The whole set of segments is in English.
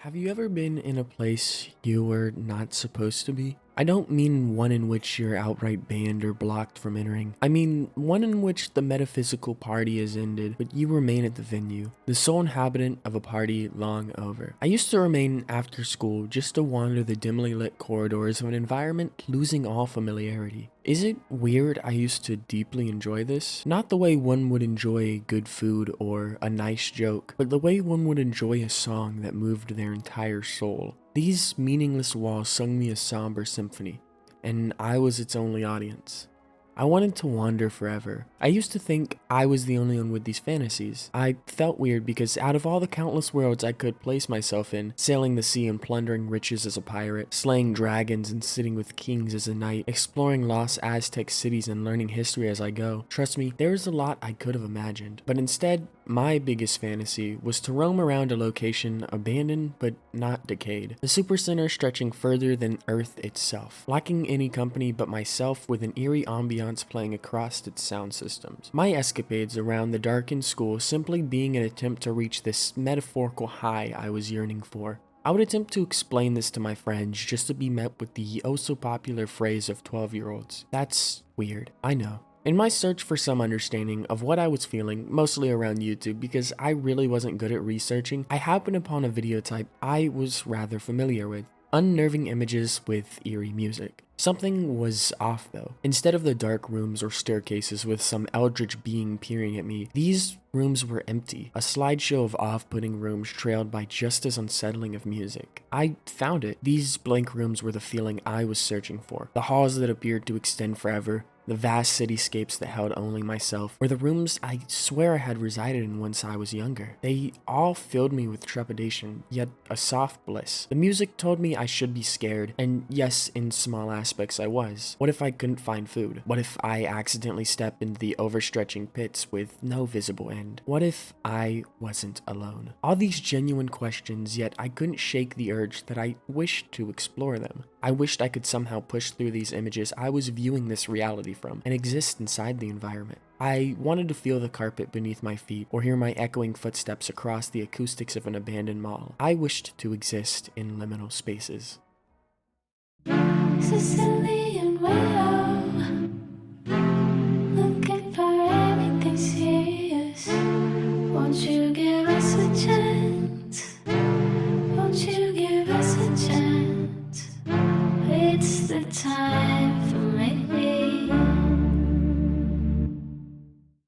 Have you ever been in a place you were not supposed to be? I don't mean one in which you're outright banned or blocked from entering. I mean one in which the metaphysical party is ended, but you remain at the venue, the sole inhabitant of a party long over. I used to remain after school just to wander the dimly lit corridors of an environment losing all familiarity. Is it weird I used to deeply enjoy this? Not the way one would enjoy good food or a nice joke, but the way one would enjoy a song that moved their entire soul. These meaningless walls sung me a somber symphony, and I was its only audience. I wanted to wander forever. I used to think I was the only one with these fantasies. I felt weird because out of all the countless worlds I could place myself in, sailing the sea and plundering riches as a pirate, slaying dragons and sitting with kings as a knight, exploring lost Aztec cities and learning history as I go, trust me, there is a lot I could have imagined. But instead, my biggest fantasy was to roam around a location abandoned but not decayed. The supercenter stretching further than Earth itself, lacking any company but myself with an eerie ambiance playing across its sound systems. My escapades around the darkened school simply being an attempt to reach this metaphorical high I was yearning for. I would attempt to explain this to my friends just to be met with the oh so popular phrase of 12-year-olds. That's weird, I know. In my search for some understanding of what I was feeling, mostly around YouTube because I really wasn't good at researching, I happened upon a video type I was rather familiar with. Unnerving images with eerie music. Something was off though. Instead of the dark rooms or staircases with some eldritch being peering at me, these rooms were empty. A slideshow of off-putting rooms trailed by just as unsettling of music. I found it. These blank rooms were the feeling I was searching for. The halls that appeared to extend forever. The vast cityscapes that held only myself, or the rooms I swear I had resided in once I was younger. They all filled me with trepidation, yet a soft bliss. The music told me I should be scared, and yes, in small aspects I was. What if I couldn't find food? What if I accidentally stepped into the overstretching pits with no visible end? What if I wasn't alone? All these genuine questions, yet I couldn't shake the urge that I wished to explore them. I wished I could somehow push through these images I was viewing this reality from and exist inside the environment. I wanted to feel the carpet beneath my feet or hear my echoing footsteps across the acoustics of an abandoned mall. I wished to exist in liminal spaces. Sicilian widow, looking for everything serious. Won't you give us a chance? Won't you give us a chance? It's the time for me.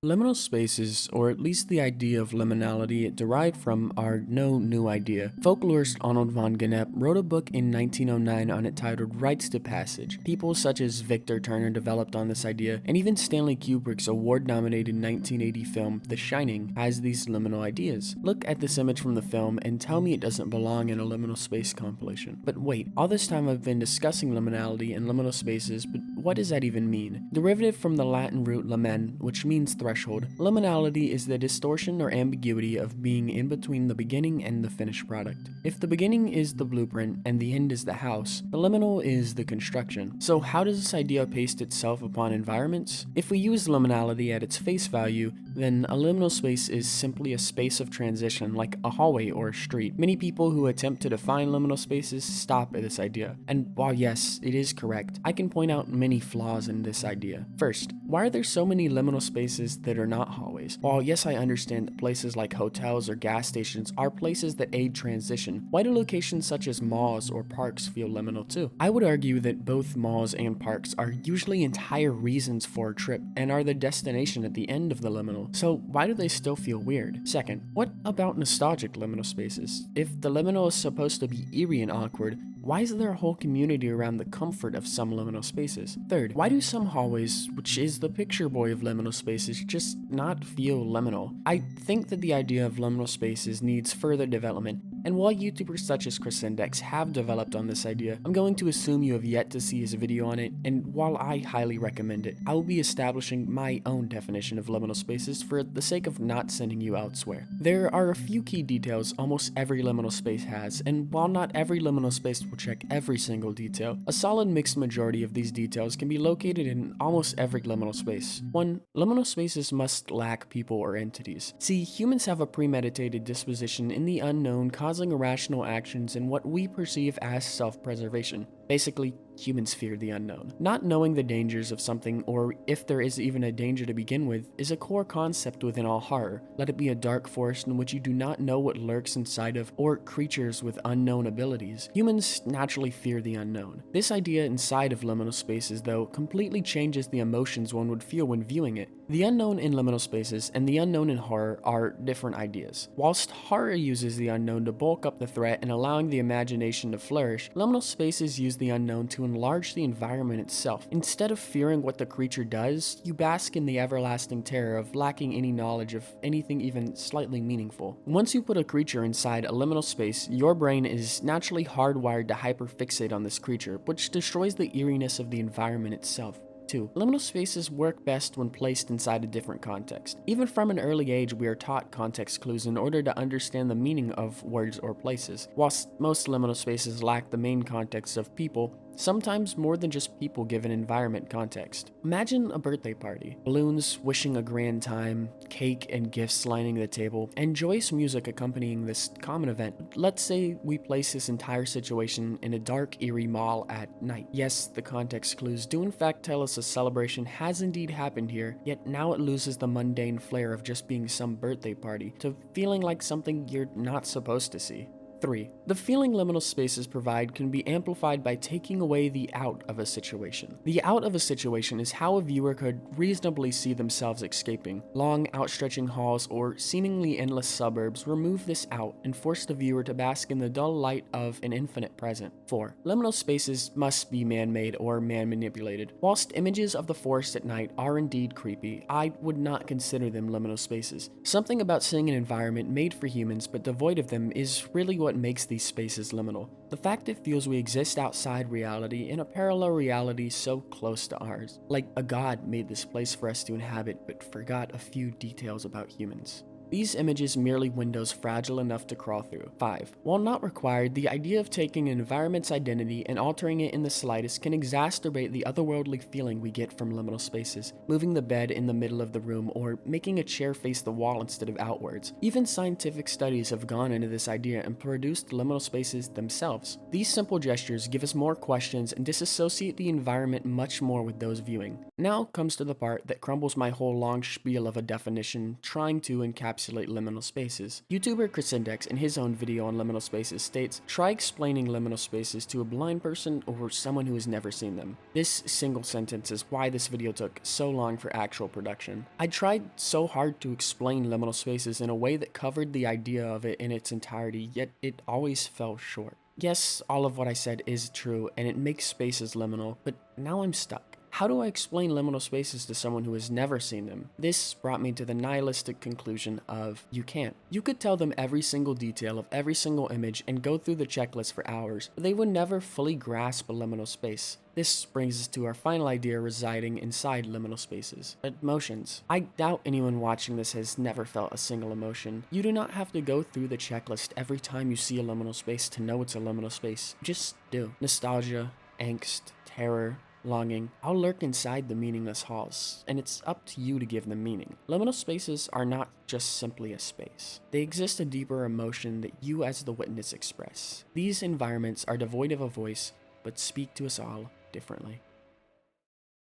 Liminal spaces, or at least the idea of liminality it derived from, are no new idea. Folklorist Arnold von Gennep wrote a book in 1909 on it titled Rites to Passage. People such as Victor Turner developed on this idea, and even Stanley Kubrick's award-nominated 1980 film The Shining has these liminal ideas. Look at this image from the film and tell me it doesn't belong in a liminal space compilation. But wait, all this time I've been discussing liminality and liminal spaces, but what does that even mean? Derivative from the Latin root limen, which means threshold, liminality is the distortion or ambiguity of being in between the beginning and the finished product. If the beginning is the blueprint and the end is the house, the liminal is the construction. So how does this idea paste itself upon environments? If we use liminality at its face value, then a liminal space is simply a space of transition like a hallway or a street. Many people who attempt to define liminal spaces stop at this idea. And while yes, it is correct, I can point out many flaws in this idea. First, why are there so many liminal spaces that are not hallways? While yes, I understand that places like hotels or gas stations are places that aid transition, why do locations such as malls or parks feel liminal too? I would argue that both malls and parks are usually entire reasons for a trip and are the destination at the end of the liminal, so why do they still feel weird? Second, what about nostalgic liminal spaces? If the liminal is supposed to be eerie and awkward, why is there a whole community around the comfort of some liminal spaces? Third, why do some hallways, which is the picture boy of liminal spaces, just not feel liminal? I think that the idea of liminal spaces needs further development, and while YouTubers such as Chris Index have developed on this idea, I'm going to assume you have yet to see his video on it, and while I highly recommend it, I will be establishing my own definition of liminal spaces for the sake of not sending you elsewhere. There are a few key details almost every liminal space has, and while not every liminal space will check every single detail, a solid mixed majority of these details can be located in almost every liminal space. 1. Liminal spaces must lack people or entities. See, humans have a premeditated disposition in the unknown caused causing irrational actions in what we perceive as self-preservation. Basically, humans fear the unknown. Not knowing the dangers of something, or if there is even a danger to begin with, is a core concept within all horror. Let it be a dark forest in which you do not know what lurks inside of, or creatures with unknown abilities. Humans naturally fear the unknown. This idea inside of liminal spaces, though, completely changes the emotions one would feel when viewing it. The unknown in liminal spaces and the unknown in horror are different ideas. Whilst horror uses the unknown to bulk up the threat and allowing the imagination to flourish, liminal spaces use the unknown to enlarge the environment itself. Instead of fearing what the creature does, you bask in the everlasting terror of lacking any knowledge of anything even slightly meaningful. Once you put a creature inside a liminal space, your brain is naturally hardwired to hyperfixate on this creature, which destroys the eeriness of the environment itself. 2. Liminal spaces work best when placed inside a different context. Even from an early age, we are taught context clues in order to understand the meaning of words or places. Whilst most liminal spaces lack the main context of people, sometimes more than just people give an environment context. Imagine a birthday party. Balloons wishing a grand time, cake and gifts lining the table, and joyous music accompanying this common event. Let's say we place this entire situation in a dark, eerie mall at night. Yes, the context clues do in fact tell us a celebration has indeed happened here, yet now it loses the mundane flair of just being some birthday party to feeling like something you're not supposed to see. 3. The feeling liminal spaces provide can be amplified by taking away the out of a situation. The out of a situation is how a viewer could reasonably see themselves escaping. Long, outstretching halls or seemingly endless suburbs remove this out and force the viewer to bask in the dull light of an infinite present. 4. Liminal spaces must be man-made or man-manipulated. Whilst images of the forest at night are indeed creepy, I would not consider them liminal spaces. Something about seeing an environment made for humans but devoid of them is really what makes these spaces liminal. The fact it feels we exist outside reality in a parallel reality so close to ours. Like a god made this place for us to inhabit but forgot a few details about humans. These images merely windows fragile enough to crawl through. 5. While not required, the idea of taking an environment's identity and altering it in the slightest can exacerbate the otherworldly feeling we get from liminal spaces, moving the bed in the middle of the room or making a chair face the wall instead of outwards. Even scientific studies have gone into this idea and produced liminal spaces themselves. These simple gestures give us more questions and disassociate the environment much more with those viewing. Now comes to the part that crumbles my whole long spiel of a definition trying to encapsulate liminal spaces. YouTuber Chris in his own video on liminal spaces states, "Try explaining liminal spaces to a blind person or someone who has never seen them." This single sentence is why this video took so long for actual production. I tried so hard to explain liminal spaces in a way that covered the idea of it in its entirety, yet it always fell short. Yes, all of what I said is true, and it makes spaces liminal, but now I'm stuck. How do I explain liminal spaces to someone who has never seen them? This brought me to the nihilistic conclusion of, you can't. You could tell them every single detail of every single image and go through the checklist for hours, but they would never fully grasp a liminal space. This brings us to our final idea residing inside liminal spaces. Emotions. I doubt anyone watching this has never felt a single emotion. You do not have to go through the checklist every time you see a liminal space to know it's a liminal space. Just do. Nostalgia, angst, terror, longing, all lurk inside the meaningless halls, and it's up to you to give them meaning. Liminal spaces are not just simply a space. They exist a deeper emotion that you as the witness express. These environments are devoid of a voice, but speak to us all differently.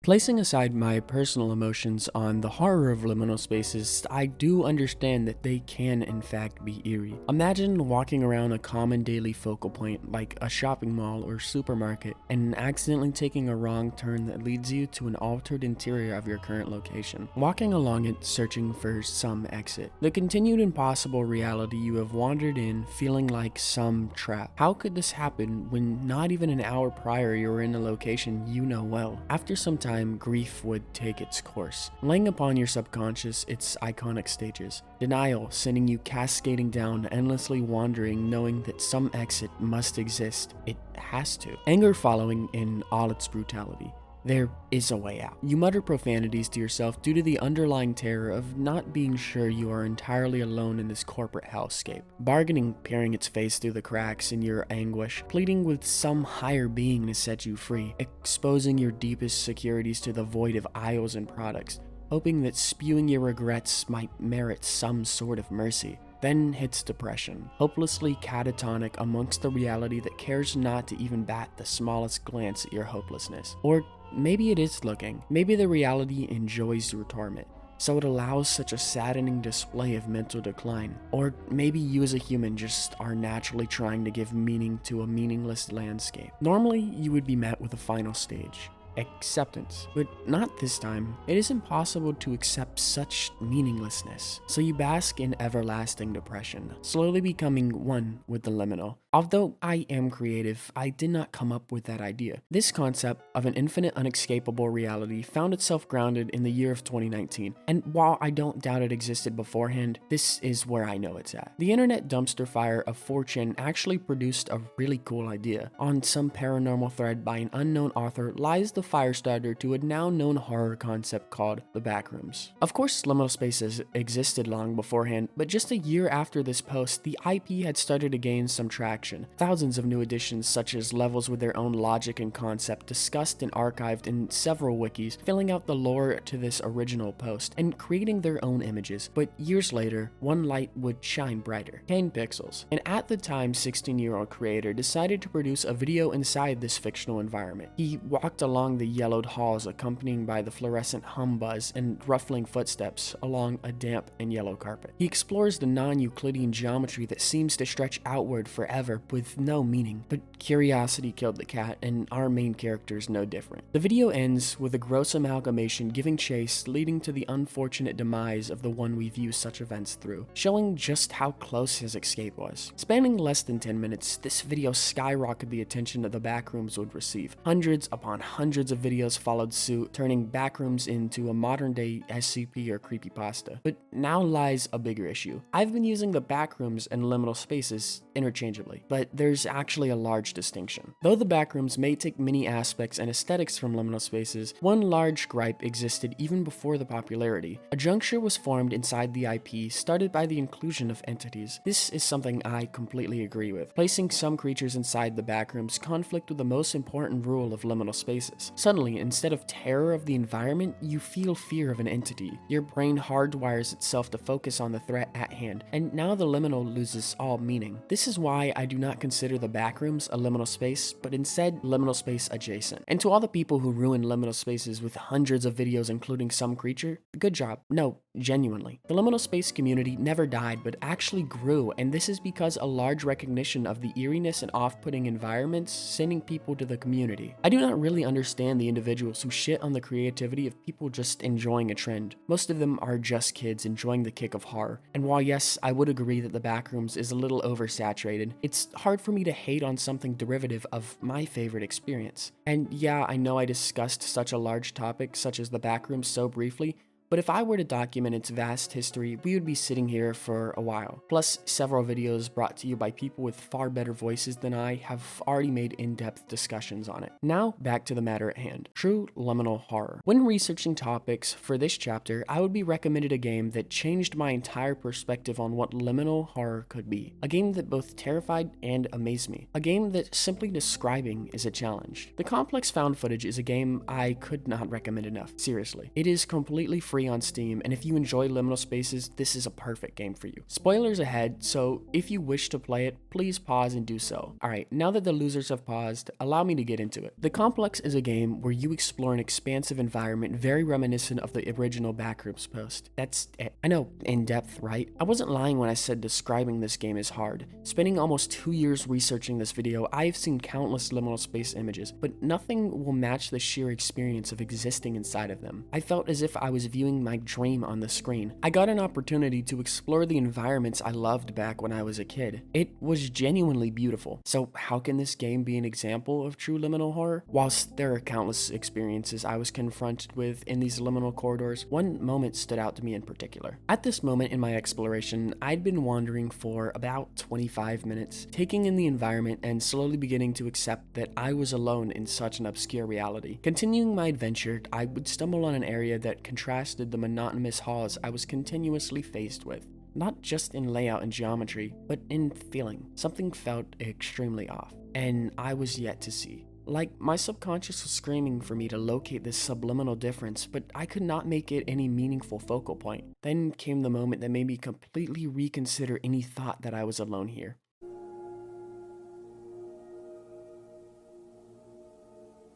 Placing aside my personal emotions on the horror of liminal spaces, I do understand that they can in fact be eerie. Imagine walking around a common daily focal point like a shopping mall or supermarket and accidentally taking a wrong turn that leads you to an altered interior of your current location. Walking along it searching for some exit. The continued impossible reality you have wandered in feeling like some trap. How could this happen when not even an hour prior you were in a location you know well? After some time, grief would take its course, laying upon your subconscious its iconic stages. Denial sending you cascading down, endlessly wandering, knowing that some exit must exist. It has to. Anger following in all its brutality. There is a way out. You mutter profanities to yourself due to the underlying terror of not being sure you are entirely alone in this corporate hellscape. Bargaining peering its face through the cracks in your anguish, pleading with some higher being to set you free, exposing your deepest securities to the void of aisles and products, hoping that spewing your regrets might merit some sort of mercy. Then hits depression, hopelessly catatonic amongst the reality that cares not to even bat the smallest glance at your hopelessness. Or maybe it is looking. Maybe the reality enjoys your torment, so it allows such a saddening display of mental decline. Or maybe you as a human just are naturally trying to give meaning to a meaningless landscape. Normally, you would be met with a final stage, acceptance, but not this time. It is impossible to accept such meaninglessness, so you bask in everlasting depression, slowly becoming one with the liminal. Although I am creative, I did not come up with that idea. This concept of an infinite unescapable reality found itself grounded in the year of 2019, and while I don't doubt it existed beforehand, this is where I know it's at. The internet dumpster fire of 4chan actually produced a really cool idea. On some paranormal thread by an unknown author lies the firestarter to a now known horror concept called the backrooms. Of course, liminal spaces existed long beforehand, but just a year after this post, the IP had started to gain some traction. Thousands of new additions, such as levels with their own logic and concept, discussed and archived in several wikis, filling out the lore to this original post and creating their own images. But years later, one light would shine brighter: 10 pixels. An at the time 16-year-old creator decided to produce a video inside this fictional environment. He walked along the yellowed halls, accompanied by the fluorescent hum buzz and ruffling footsteps along a damp and yellow carpet. He explores the non-Euclidean geometry that seems to stretch outward forever with no meaning, but curiosity killed the cat, and our main character is no different. The video ends with a gross amalgamation giving chase, leading to the unfortunate demise of the one we view such events through, showing just how close his escape was. Spanning less than 10 minutes, this video skyrocketed the attention that the backrooms would receive. Hundreds upon hundreds of videos followed suit, turning backrooms into a modern-day SCP or creepypasta. But now lies a bigger issue. I've been using the backrooms and liminal spaces interchangeably, but there's actually a large distinction. Though the backrooms may take many aspects and aesthetics from liminal spaces, one large gripe existed even before the popularity. A juncture was formed inside the IP, started by the inclusion of entities. This is something I completely agree with. Placing some creatures inside the backrooms conflict with the most important rule of liminal spaces. Suddenly, instead of terror of the environment, you feel fear of an entity. Your brain hardwires itself to focus on the threat at hand, and now the liminal loses all meaning. This is why I do not consider the backrooms a liminal space, but instead liminal space adjacent. And to all the people who ruin liminal spaces with hundreds of videos including some creature, good job. No, genuinely. The liminal space community never died, but actually grew, and this is because a large recognition of the eeriness and off-putting environments sending people to the community. I do not really understand the individuals who shit on the creativity of people just enjoying a trend. Most of them are just kids enjoying the kick of horror, and while yes, I would agree that the backrooms is a little oversaturated, it's hard for me to hate on something derivative of my favorite experience. And yeah, I know I discussed such a large topic such as the backrooms so briefly, but if I were to document its vast history, we would be sitting here for a while. Plus, several videos brought to you by people with far better voices than I have already made in-depth discussions on it. Now, back to the matter at hand. True liminal horror. When researching topics for this chapter, I would be recommended a game that changed my entire perspective on what liminal horror could be. A game that both terrified and amazed me. A game that simply describing is a challenge. The Complex Found Footage is a game I could not recommend enough. Seriously. It is completely free on Steam, and if you enjoy liminal spaces, this is a perfect game for you. Spoilers ahead, so if you wish to play it, please pause and do so. Alright, now that the losers have paused, allow me to get into it. The Complex is a game where you explore an expansive environment very reminiscent of the original Backrooms post. That's it. I know, in depth, right? I wasn't lying when I said describing this game is hard. Spending almost 2 years researching this video, I've seen countless liminal space images, but nothing will match the sheer experience of existing inside of them. I felt as if I was viewing my dream on the screen. I got an opportunity to explore the environments I loved back when I was a kid. It was genuinely beautiful. So how can this game be an example of true liminal horror? Whilst there are countless experiences I was confronted with in these liminal corridors, one moment stood out to me in particular. At this moment in my exploration, I'd been wandering for about 25 minutes, taking in the environment and slowly beginning to accept that I was alone in such an obscure reality. Continuing my adventure, I would stumble on an area that contrasted the monotonous halls I was continuously faced with. Not just in layout and geometry, but in feeling. Something felt extremely off, and I was yet to see. Like, my subconscious was screaming for me to locate this subliminal difference, but I could not make it any meaningful focal point. Then came the moment that made me completely reconsider any thought that I was alone here.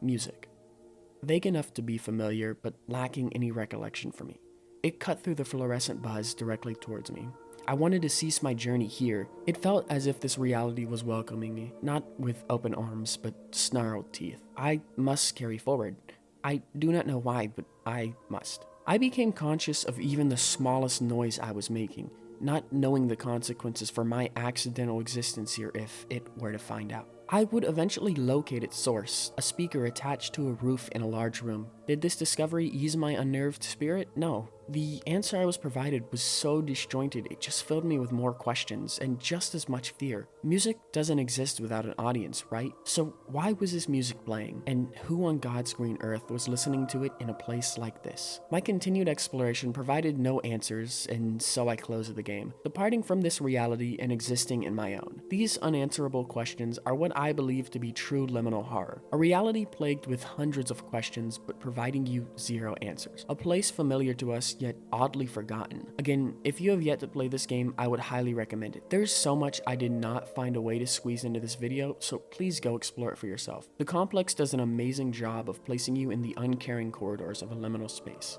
Music. Vague enough to be familiar, but lacking any recollection for me. It cut through the fluorescent buzz directly towards me. I wanted to cease my journey here. It felt as if this reality was welcoming me, not with open arms, but snarled teeth. I must carry forward. I do not know why, but I must. I became conscious of even the smallest noise I was making, not knowing the consequences for my accidental existence here if it were to find out. I would eventually locate its source, a speaker attached to a roof in a large room. Did this discovery ease my unnerved spirit? No. The answer I was provided was so disjointed it just filled me with more questions and just as much fear. Music doesn't exist without an audience, right? So why was this music playing? And who on God's green earth was listening to it in a place like this? My continued exploration provided no answers, and so I closed the game, departing from this reality and existing in my own. These unanswerable questions are what I believe to be true liminal horror, a reality plagued with hundreds of questions but providing you zero answers. A place familiar to us yet oddly forgotten. Again, if you have yet to play this game, I would highly recommend it. There's so much I did not find a way to squeeze into this video, so please go explore it for yourself. The complex does an amazing job of placing you in the uncaring corridors of a liminal space.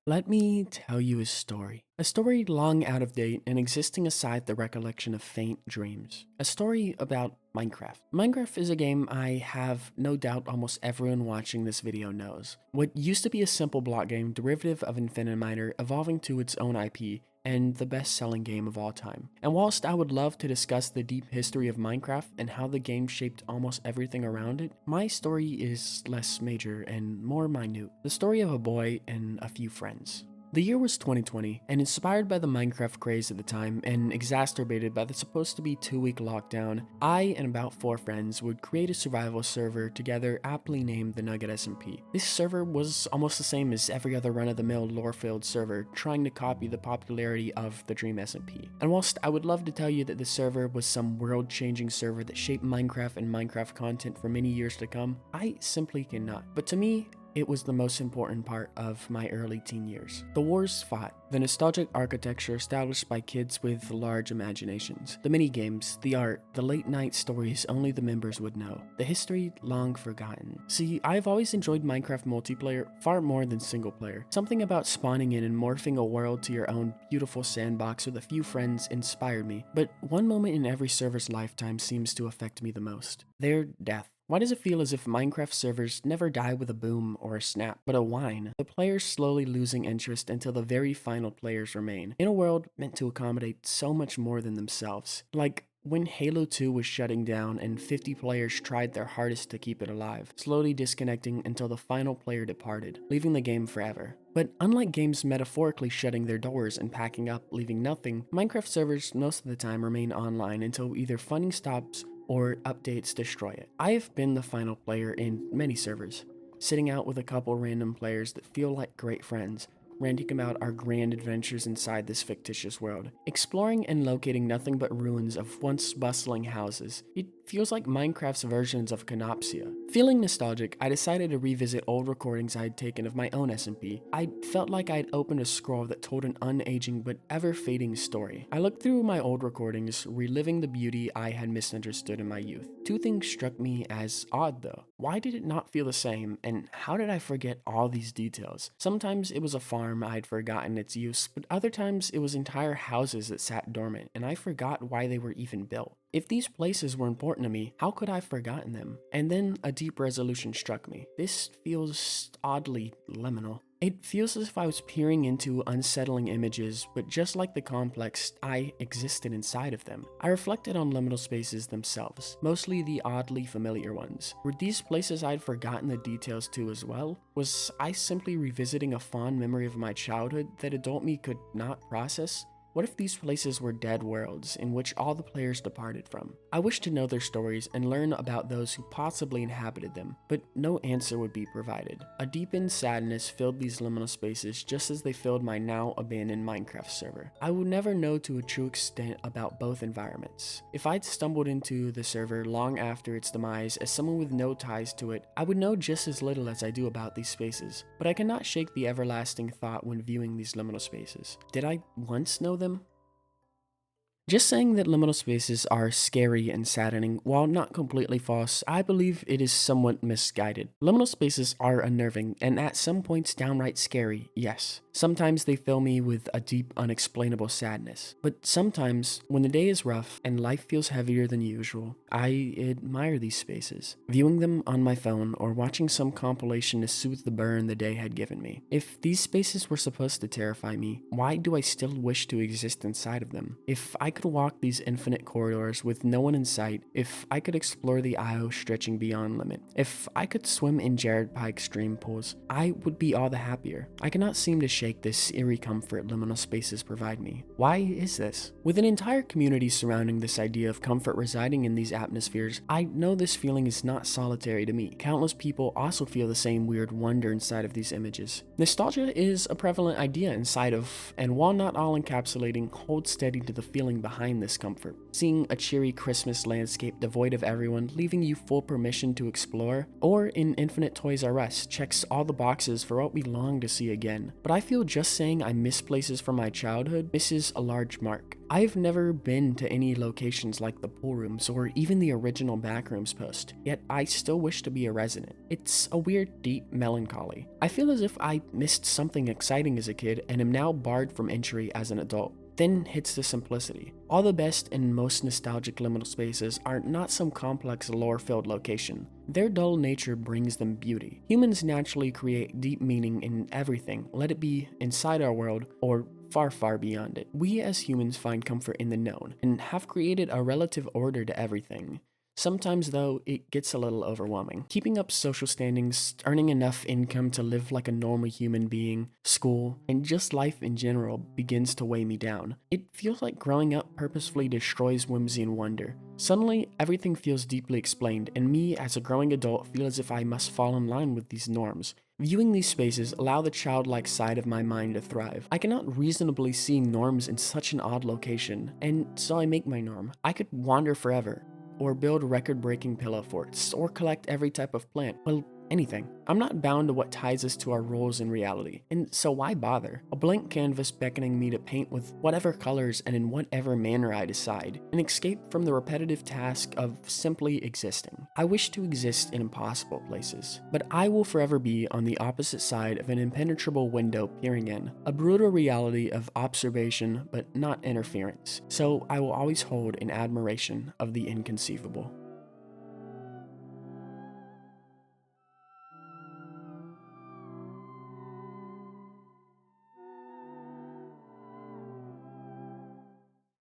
Let me tell you a story. A story long out of date and existing aside the recollection of faint dreams. A story about Minecraft. Minecraft is a game I have no doubt almost everyone watching this video knows. What used to be a simple block game derivative of Infiniminer evolving to its own IP and the best-selling game of all time. And whilst I would love to discuss the deep history of Minecraft and how the game shaped almost everything around it, my story is less major and more minute. The story of a boy and a few friends. The year was 2020, and inspired by the Minecraft craze at the time and exacerbated by the supposed to be 2-week lockdown, I and about 4 friends would create a survival server together aptly named the Nugget SMP. This server was almost the same as every other run-of-the-mill lore-filled server, trying to copy the popularity of the Dream SMP. And whilst I would love to tell you that the server was some world-changing server that shaped Minecraft and Minecraft content for many years to come, I simply cannot. But to me, it was the most important part of my early teen years. The wars fought, the nostalgic architecture established by kids with large imaginations, the mini-games, the art, the late-night stories only the members would know, the history long forgotten. See, I've always enjoyed Minecraft multiplayer far more than single-player. Something about spawning in and morphing a world to your own beautiful sandbox with a few friends inspired me, but one moment in every server's lifetime seems to affect me the most: their death. Why does it feel as if Minecraft servers never die with a boom or a snap, but a whine? The players slowly losing interest until the very final players remain, in a world meant to accommodate so much more than themselves. Like when Halo 2 was shutting down and 50 players tried their hardest to keep it alive, slowly disconnecting until the final player departed, leaving the game forever. But unlike games metaphorically shutting their doors and packing up, leaving nothing, Minecraft servers most of the time remain online until either funding stops or updates destroy it. I have been the final player in many servers, sitting out with a couple random players that feel like great friends, ranting about our grand adventures inside this fictitious world, exploring and locating nothing but ruins of once bustling houses. It feels like Minecraft's versions of Canopsia. Feeling nostalgic, I decided to revisit old recordings I had taken of my own SMP. I felt like I had opened a scroll that told an unaging but ever-fading story. I looked through my old recordings, reliving the beauty I had misunderstood in my youth. 2 things struck me as odd though. Why did it not feel the same, and how did I forget all these details? Sometimes it was a farm I had forgotten its use, but other times it was entire houses that sat dormant, and I forgot why they were even built. If these places were important to me, how could I have forgotten them? And then a deep resolution struck me. This feels oddly liminal. It feels as if I was peering into unsettling images, but just like the complex, I existed inside of them. I reflected on liminal spaces themselves, mostly the oddly familiar ones. Were these places I'd forgotten the details to as well? Was I simply revisiting a fond memory of my childhood that adult me could not process? What if these places were dead worlds in which all the players departed from? I wish to know their stories and learn about those who possibly inhabited them, but no answer would be provided. A deepened sadness filled these liminal spaces just as they filled my now abandoned Minecraft server. I would never know to a true extent about both environments. If I'd stumbled into the server long after its demise as someone with no ties to it, I would know just as little as I do about these spaces, but I cannot shake the everlasting thought when viewing these liminal spaces. Did I once know them? Just saying that liminal spaces are scary and saddening, while not completely false, I believe it is somewhat misguided. Liminal spaces are unnerving, and at some points downright scary, yes. Sometimes they fill me with a deep, unexplainable sadness. But sometimes, when the day is rough and life feels heavier than usual, I admire these spaces, viewing them on my phone or watching some compilation to soothe the burn the day had given me. If these spaces were supposed to terrify me, why do I still wish to exist inside of them? If I could walk these infinite corridors with no one in sight, if I could explore the IO stretching beyond limit, if I could swim in Jared Pike stream pools, I would be all the happier. I cannot seem to shake this eerie comfort liminal spaces provide me. Why is this? With an entire community surrounding this idea of comfort residing in these atmospheres, I know this feeling is not solitary to me. Countless people also feel the same weird wonder inside of these images. Nostalgia is a prevalent idea inside of, and while not all encapsulating, holds steady to the feeling behind this comfort. Seeing a cheery Christmas landscape devoid of everyone, leaving you full permission to explore, or in Infinite Toys R Us, checks all the boxes for what we long to see again. But I feel just saying I miss places from my childhood misses a large mark. I've never been to any locations like the pool rooms or even the original backrooms post, yet I still wish to be a resident. It's a weird, deep melancholy. I feel as if I missed something exciting as a kid and am now barred from entry as an adult. Then hits the simplicity. All the best and most nostalgic liminal spaces are not some complex lore-filled location. Their dull nature brings them beauty. Humans naturally create deep meaning in everything, let it be inside our world or far, far beyond it. We as humans find comfort in the known and have created a relative order to everything. Sometimes, though, it gets a little overwhelming. Keeping up social standings, earning enough income to live like a normal human being, school, and just life in general begins to weigh me down. It feels like growing up purposefully destroys whimsy and wonder. Suddenly, everything feels deeply explained, and me as a growing adult feel as if I must fall in line with these norms. Viewing these spaces allow the childlike side of my mind to thrive. I cannot reasonably see norms in such an odd location, and so I make my norm. I could wander forever, or build record-breaking pillow forts, or collect every type of plant. Well, anything. I'm not bound to what ties us to our roles in reality, and so why bother? A blank canvas beckoning me to paint with whatever colors and in whatever manner I decide, an escape from the repetitive task of simply existing. I wish to exist in impossible places, but I will forever be on the opposite side of an impenetrable window peering in, a brutal reality of observation but not interference, so I will always hold in admiration of the inconceivable.